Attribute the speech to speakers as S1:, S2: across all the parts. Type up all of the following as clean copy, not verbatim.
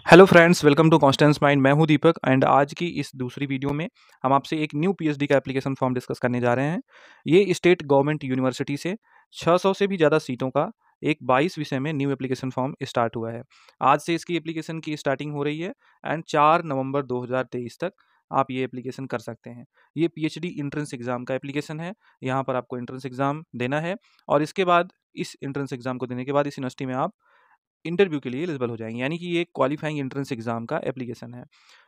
S1: Hello friends, welcome to Constance Mind. मैं हूं दीपक and आज की इस दूसरी वीडियो में हम आपसे एक न्यू पीएचडी का एप्लीकेशन फॉर्म डिस्कस करने जा रहे हैं। ये स्टेट गवर्नमेंट यूनिवर्सिटी से 600 से भी ज़्यादा सीटों का एक 22 विषय में न्यू एप्लीकेशन फॉर्म स्टार्ट हुआ है। आज से इसकी एप्लीकेशन की स्टार्टिंग हो रही है एंड 4 नवंबर 2023 तक आप ये एप्लीकेशन कर सकते हैं। ये पीएचडी इंट्रेंस एग्ज़ाम का एप्लीकेशन है। यहाँ पर आपको इंट्रेंस एग्ज़ाम देना है और इसके बाद इस इंट्रेंस एग्ज़ाम को देने के बाद इस यूनिवर्सिटी में आप इंटरव्यू के लिए एलिजिबल हो जाएंगे, यानी कि ये क्वालिफाइंग एंट्रेंस एग्जाम का एप्लीकेशन है।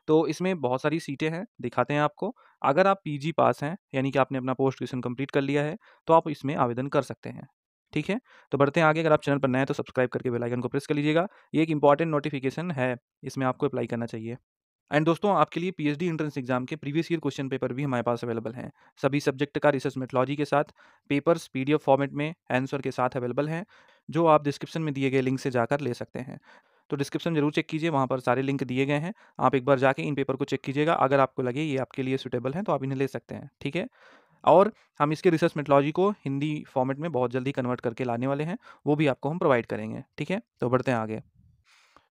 S1: तो इसमें बहुत सारी सीटें हैं, दिखाते हैं आपको। अगर आप पीजी पास हैं, यानी कि आपने अपना पोस्ट ग्रेजुएशन कंप्लीट कर लिया है, तो आप इसमें आवेदन कर सकते हैं। ठीक है, तो बढ़ते हैं आगे। अगर आप चैनल पर नए हैं तो सब्सक्राइब करके बेल आइकन को प्रेस कर लीजिएगा। ये एक इंपॉर्टेंट नोटिफिकेशन है, इसमें आपको अप्लाई करना चाहिए। एंड दोस्तों, आपके लिए पीएचडी एंट्रेंस एग्जाम के प्रीवियस ईयर क्वेश्चन पेपर भी हमारे पास अवेलेबल हैं। सभी सब्जेक्ट का रिसर्च मेथोलॉजी के साथ पेपर्स पीडीएफ फॉर्मेट में आंसर के साथ अवेलेबल हैं, जो आप डिस्क्रिप्शन में दिए गए लिंक से जाकर ले सकते हैं। तो डिस्क्रिप्शन जरूर चेक कीजिए, वहाँ पर सारे लिंक दिए गए हैं। आप एक बार जाके इन पेपर को चेक कीजिएगा। अगर आपको लगे ये आपके लिए सूटेबल है तो आप इन्हें ले सकते हैं। ठीक है, और हम इसके रिसर्च मेथोलॉजी को हिंदी फॉर्मेट में बहुत जल्दी कन्वर्ट करके लाने वाले हैं, वो भी आपको हम प्रोवाइड करेंगे। ठीक है, तो बढ़ते हैं आगे।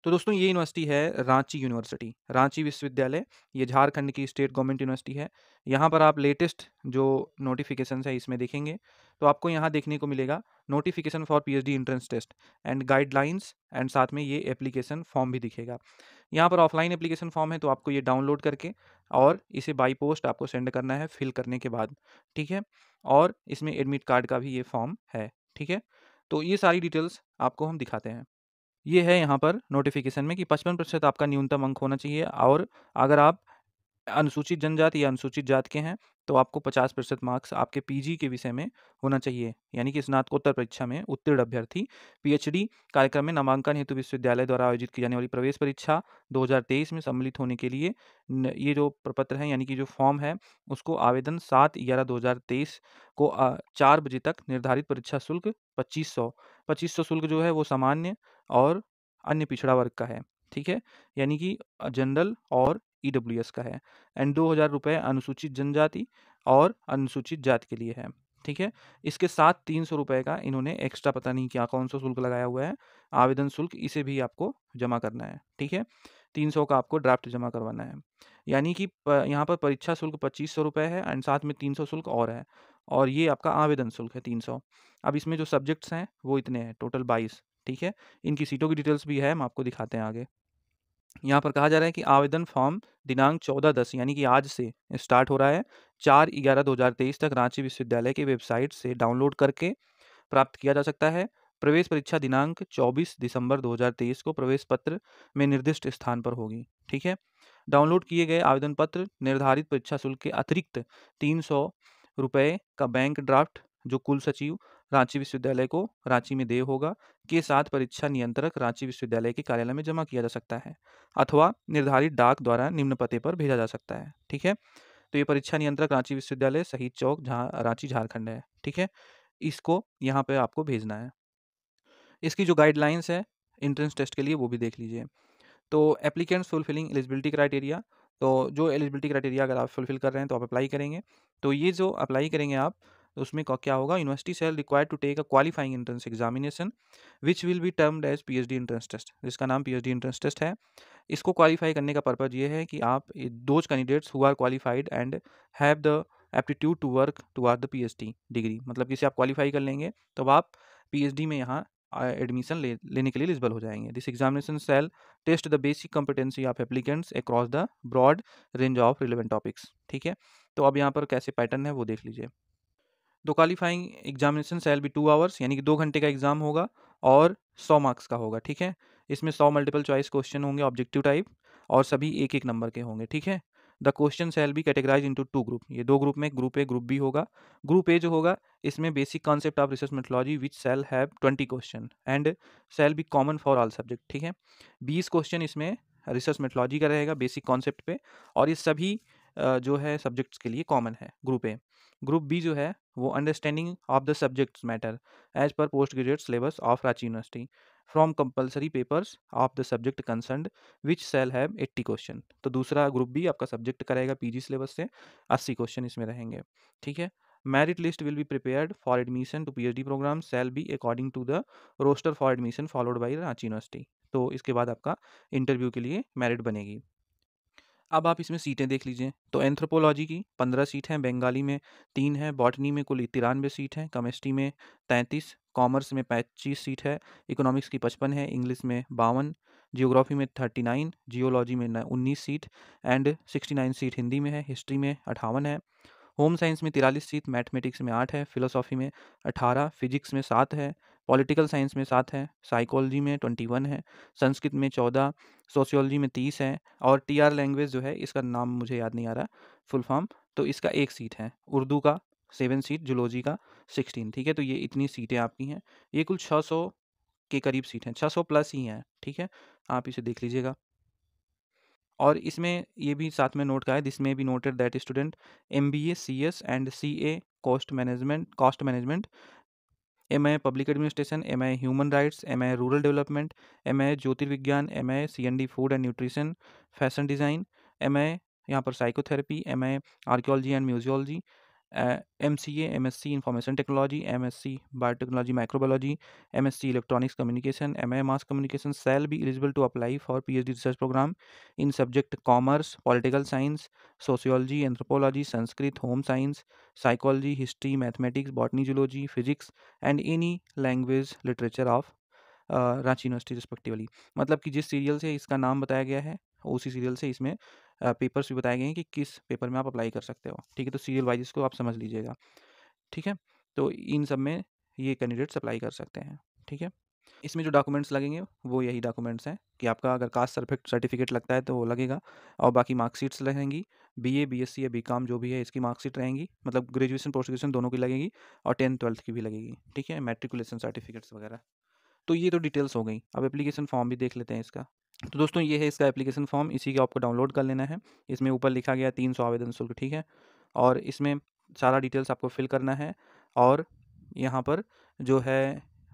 S1: तो दोस्तों, ये यूनिवर्सिटी है रांची यूनिवर्सिटी, रांची विश्वविद्यालय। ये झारखंड की स्टेट गवर्नमेंट यूनिवर्सिटी है। यहाँ पर आप लेटेस्ट जो नोटिफिकेशन है इसमें देखेंगे, तो आपको यहाँ देखने को मिलेगा notification for PhD entrance test and guidelines, and साथ में ये एप्लीकेशन फॉर्म भी दिखेगा। यहाँ पर ऑफलाइन एप्लीकेशन फॉर्म है, तो आपको ये डाउनलोड करके और इसे बाई पोस्ट आपको सेंड करना है फिल करने के बाद। ठीक है, और इसमें एडमिट कार्ड का भी ये फॉर्म है। ठीक है, तो ये सारी डिटेल्स आपको हम दिखाते हैं। ये है यहाँ पर नोटिफिकेशन में कि 55% आपका न्यूनतम अंक होना चाहिए, और अगर आप अनुसूचित जनजाति या अनुसूचित जात के हैं तो आपको 50% मार्क्स आपके पीजी के विषय में होना चाहिए, यानी कि स्नातकोत्तर परीक्षा में उत्तीर्ण अभ्यर्थी पीएचडी कार्यक्रम में नामांकन हेतु विश्वविद्यालय द्वारा आयोजित की जाने वाली प्रवेश परीक्षा 2023 में सम्मिलित होने के लिए ये जो प्रपत्र है, यानी कि जो फॉर्म है, उसको आवेदन 7/11/2023 को 4 बजे तक निर्धारित परीक्षा शुल्क 2500 शुल्क जो है वो सामान्य और अन्य पिछड़ा वर्ग का है। ठीक है, यानी कि जनरल और ईडब्ल्यूएस का है। एंड 2000 रुपये अनुसूचित जनजाति और अनुसूचित जाति के लिए है। ठीक है, इसके साथ 300 रुपये का इन्होंने एक्स्ट्रा पता नहीं क्या कौन सा शुल्क लगाया हुआ है, आवेदन शुल्क, इसे भी आपको जमा करना है। ठीक है, 300 का आपको ड्राफ्ट जमा करवाना है, यानी कि यहाँ पर परीक्षा शुल्क 2500 रुपये है एंड साथ में 300 शुल्क और है, और ये आपका आवेदन शुल्क है 300। अब इसमें जो सब्जेक्ट्स हैं वो इतने हैं, टोटल 22। ठीक है, इनकी सीटों की डिटेल्स भी है, हम आपको दिखाते हैं आगे। यहाँ पर कहा जा रहा है कि आवेदन फॉर्म दिनांक 14/10 यानी कि आज से स्टार्ट हो रहा है, 4/11/2023 तक रांची विश्वविद्यालय की वेबसाइट से डाउनलोड करके प्राप्त किया जा सकता है। प्रवेश परीक्षा दिनांक 24 दिसंबर 2023 को प्रवेश पत्र में निर्दिष्ट स्थान पर होगी। ठीक है, डाउनलोड किए गए आवेदन पत्र निर्धारित परीक्षा शुल्क के अतिरिक्त 300 रुपये का बैंक ड्राफ्ट, जो कुल सचिव रांची विश्वविद्यालय को रांची में देय होगा, के साथ परीक्षा नियंत्रक रांची विश्वविद्यालय के कार्यालय में जमा किया जा सकता है, अथवा निर्धारित डाक द्वारा निम्न पते पर भेजा जा सकता है। ठीक है, तो ये परीक्षा नियंत्रक रांची विश्वविद्यालय, शहीद चौक, जहाँ रांची झारखंड है। ठीक है, इसको यहाँ पे आपको भेजना है। इसकी जो गाइडलाइंस है एंट्रेंस टेस्ट के लिए वो भी देख लीजिए। तो एप्लीकेंट्स फुलफिलिंग एलिजिबिलिटी क्राइटेरिया, तो जो एलिजिबिलिटी क्राइटेरिया अगर आप फुलफिल कर रहे हैं तो आप अप्लाई करेंगे। तो ये जो अप्लाई करेंगे आप, तो उसमें क्या होगा, university shall required to take a qualifying entrance examination which will be termed as PhD entrance test, जिसका नाम पीएचडी एंट्रेंस टेस्ट है। इसको क्वालिफाई करने का पर्पज़ ये है कि आप those candidates who are qualified and have the aptitude to work toward the PhD degree, मतलब कि इसे आप क्वालिफाई कर लेंगे तो आप पीएचडी में यहाँ एडमिशन लेने के लिए एलिजिबल हो जाएंगे। This examination shall test the basic competency of applicants across the broad range of relevant topics. ठीक है, तो अब यहाँ पर कैसे पैटर्न है वो देख लीजिए। तो qualifying examination shall be 2 hours, यानी कि 2 घंटे का एग्जाम होगा और 100 मार्क्स का होगा। ठीक है, इसमें 100 मल्टीपल चॉइस क्वेश्चन होंगे ऑब्जेक्टिव टाइप, और सभी 1-1 नंबर के होंगे। ठीक है, the question shall be categorize into 2 group, ये 2 ग्रुप में, ग्रुप ए ग्रुप बी होगा। ग्रुप ए जो होगा, इसमें basic concept of research methodology which shall have 20 question and shall be common for all subject. ठीक है, 20 क्वेश्चन इसमें research methodology का रहेगा बेसिक कॉन्सेप्ट पे, और ये सभी जो है सब्जेक्ट्स के लिए कॉमन है ग्रुप ए। ग्रुप बी जो है वो understanding of the subjects matter as per post graduate syllabus of Ranchi university from compulsory papers of the subject concerned which shall have 80 question. तो दूसरा ग्रुप बी आपका subject करेगा PG syllabus से, 80 question इसमें रहेंगे। ठीक है, merit list will be prepared for admission to PhD program shall be according to the roster for admission followed by Ranchi University। तो इसके बाद आपका इंटरव्यू के लिए मेरिट बनेगी। अब आप इसमें सीटें देख लीजिए। तो एंथ्रोपोलॉजी की 15 सीट हैं, बंगाली में 3 हैं, बॉटनी में कुल 93 सीट हैं, केमिस्ट्री में 33, कॉमर्स में 25 सीट है, इकोनॉमिक्स की 55 है, इंग्लिश में 52, जियोग्राफी में 39, जियोलॉजी में 19 सीट एंड 69 सीट हिंदी में है, हिस्ट्री में 58 है, होम साइंस में 43 सीट, मैथमेटिक्स में 8 है, फिलोसॉफी में 18, फिजिक्स में 7 है, पॉलिटिकल साइंस में 7 है, साइकोलॉजी में 21 है, संस्कृत में 14, सोशियोलॉजी में 30 है और टीआर लैंग्वेज जो है इसका नाम मुझे याद नहीं आ रहा फुल फॉर्म, तो इसका 1 सीट है, उर्दू का 7 सीट, जूलॉजी का 16। ठीक है, तो ये इतनी सीटें आपकी हैं। ये कुल 600 के करीब सीट हैं, 600 प्लस ही हैं। ठीक है, आप इसे देख लीजिएगा। और इसमें ये भी साथ में नोट का है, this may be noted that student MBA CS and CA cost management, MA public administration, MA human rights, MA rural development, MA ज्योतिर्विज्ञान, MA CND food and nutrition, fashion design, MA यहाँ पर psychotherapy, MA archaeology and museology, MCA MSc information technology, MSc biotechnology microbiology, MSc electronics communication, MA mass communication shall be eligible to apply for PhD research program in subject commerce, political science, sociology, anthropology, Sanskrit, home science, psychology, history, mathematics, botany, zoology, physics and any language literature of Ranchi university respectively. मतलब कि जिस serial से इसका नाम बताया गया है उसी सीरियल से इसमें पेपर्स भी बताए गए हैं कि किस पेपर में आप अप्लाई कर सकते हो। ठीक है, तो सीरियल वाइज इसको आप समझ लीजिएगा। ठीक है, तो इन सब में ये कैंडिडेट्स अप्लाई कर सकते हैं। ठीक है, इसमें जो डॉक्यूमेंट्स लगेंगे वो यही डॉक्यूमेंट्स हैं कि आपका अगर कास्ट सर्टिफिकेट लगता है तो वो लगेगा और बाकी मार्कशीट्स रहेंगी, BA BSc या BCom जो भी है इसकी मार्कशीट रहेंगी, मतलब ग्रेजुएशन पोस्ट ग्रेजुएशन दोनों की लगेगी और 10th 12th की भी लगेगी। ठीक है, मैट्रिकुलेशन सर्टिफिकेट्स वगैरह। तो ये तो डिटेल्स हो गई। अब एप्लीकेशन फॉर्म भी देख लेते हैं इसका। तो दोस्तों ये है इसका एप्लीकेशन फॉर्म, इसी को आपको डाउनलोड कर लेना है। इसमें ऊपर लिखा गया 300 आवेदन शुल्क। ठीक है, और इसमें सारा डिटेल्स आपको फिल करना है और यहाँ पर जो है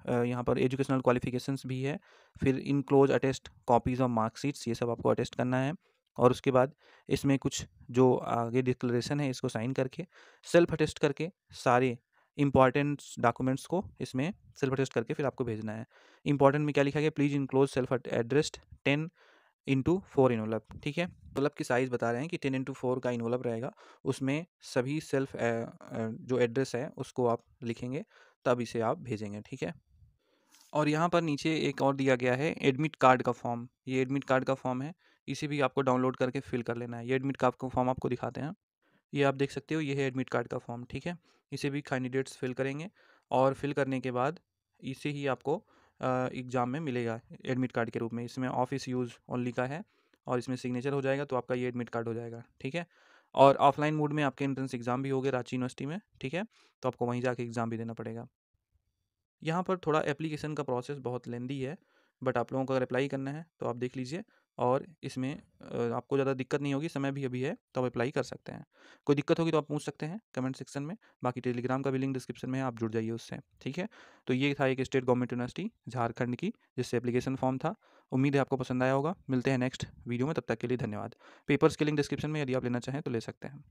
S1: यहाँ पर एजुकेशनल क्वालिफिकेशंस भी है, फिर enclose attest copies of marksheets, ये सब आपको अटेस्ट करना है। और उसके बाद इसमें कुछ जो आगे डिक्लेरेशन है इसको साइन करके सेल्फ अटेस्ट करके सारे इंपॉर्टेंट डॉक्यूमेंट्स को इसमें सेल्फ अटेस्ट करके फिर आपको भेजना है। इंपॉर्टेंट में क्या लिखा गया, please enclose self addressed 10x4 envelope. ठीक है, इनवलप की साइज़ बता रहे हैं कि 10x4 का इनवलप रहेगा, उसमें सभी सेल्फ जो एड्रेस है उसको आप लिखेंगे, तब इसे आप भेजेंगे। ठीक है, और यहाँ पर नीचे एक और दिया गया है एडमिट कार्ड का फॉर्म। ये एडमिट कार्ड का फॉर्म है, इसे भी आपको डाउनलोड करके फिल कर लेना है। ये एडमिट कार्ड का फॉर्म आपको दिखाते हैं, ये आप देख सकते हो, ये है एडमिट कार्ड का फॉर्म। ठीक है, इसे भी कैंडिडेट्स फिल करेंगे और फिल करने के बाद इसे ही आपको एग्ज़ाम में मिलेगा एडमिट कार्ड के रूप में। इसमें ऑफिस यूज़ ओनली का है और इसमें सिग्नेचर हो जाएगा तो आपका ये एडमिट कार्ड हो जाएगा। ठीक है, और ऑफलाइन मोड में आपके एंट्रेंस एग्ज़ाम भी होंगे रांची यूनिवर्सिटी में। ठीक है, तो आपको वहीं जाके एग्ज़ाम भी देना पड़ेगा। यहाँ पर थोड़ा एप्लीकेशन का प्रोसेस बहुत लेंदी है, बट आप लोगों को अगर अप्लाई करना है तो आप देख लीजिए और इसमें आपको ज़्यादा दिक्कत नहीं होगी, समय भी अभी है तो आप अप्लाई कर सकते हैं। कोई दिक्कत होगी तो आप पूछ सकते हैं कमेंट सेक्शन में, बाकी टेलीग्राम का भी लिंक डिस्क्रिप्शन में है, आप जुड़ जाइए उससे। ठीक है, तो ये था एक स्टेट गवर्नमेंट यूनिवर्सिटी झारखंड की जिससे एप्लीकेशन फॉर्म था। उम्मीद है आपको पसंद आया होगा। मिलते हैं नेक्स्ट वीडियो में, तब तक के लिए धन्यवाद। पेपर्स के लिंक डिस्क्रिप्शन में, यदि आप लेना चाहें तो ले सकते हैं।